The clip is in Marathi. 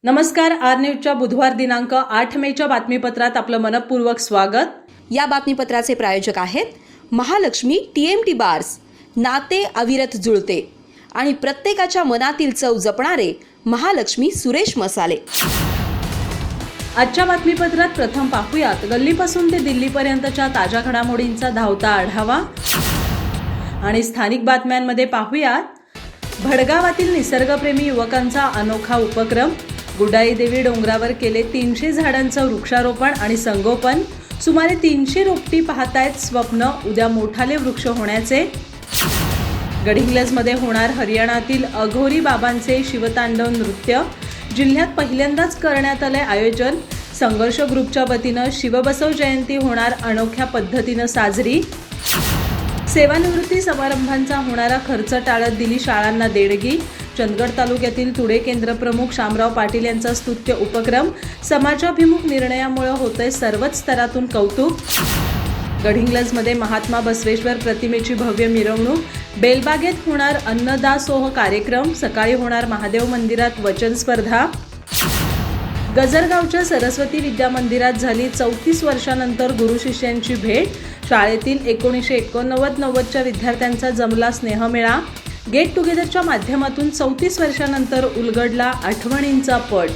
नमस्कार. आर न्यूजच्या बुधवार दिनांक 8 मेच्या बातमीपत्रात आपलं मनपूर्वक स्वागत. या बातमीपत्राचे प्रायोजक आहेत महालक्ष्मी TMT बार्स. नाते अविरत जुळते आणि प्रत्येकाच्या मनातील चव जपणारे महालक्ष्मी सुरेश मसाले. आजच्या बातमीपत्रात प्रथम पाहूयात गल्लीपासून ते दिल्लीपर्यंतच्या ताज्या घडामोडींचा धावता आढावा आणि स्थानिक बातम्यांमध्ये पाहूयात भडगावातील निसर्गप्रेमी युवकांचा अनोखा उपक्रम. गुड्डाई देवी डोंगरावर केले 300 झाडांचं वृक्षारोपण आणि संगोपन. सुमारे 300 रोपटी पाहतायत स्वप्न उद्या मोठाले वृक्ष होण्याचे. गडिंग्लजमध्ये होणार हरियाणातील अघोरी बाबांचे शिवतांडव नृत्य. जिल्ह्यात पहिल्यांदाच करण्यात आले आयोजन. संघर्ष ग्रुपच्या वतीनं शिवबसव जयंती होणार अनोख्या पद्धतीनं साजरी. सेवानिवृत्ती समारंभांचा होणारा खर्च टाळत दिली शाळांना देणगी. चंदगड तालुक्यातील तुडे केंद्र प्रमुख शामराव पाटील यांचा स्तुत्य उपक्रम. समाजाभिमुख निर्णयामुळे होतंय सर्वच स्तरातून कौतुक. गडिंग्लजमध्ये महात्मा बसवेश्वर प्रतिमेची भव्य मिरवणूक. बेलबागेत होणार अन्नदासोह कार्यक्रम. सकाळी होणार महादेव मंदिरात वचन स्पर्धा. गजरगावच्या सरस्वती विद्या मंदिरात झाली 34 वर्षांनंतर गुरु शिष्यांची भेट. शाळेतील 1989-90च्या विद्यार्थ्यांचा जमला स्नेहमेळा. गेट टुगेदरच्या माध्यमातून 34 वर्षांनंतर उलगडला आठवणींचा पट.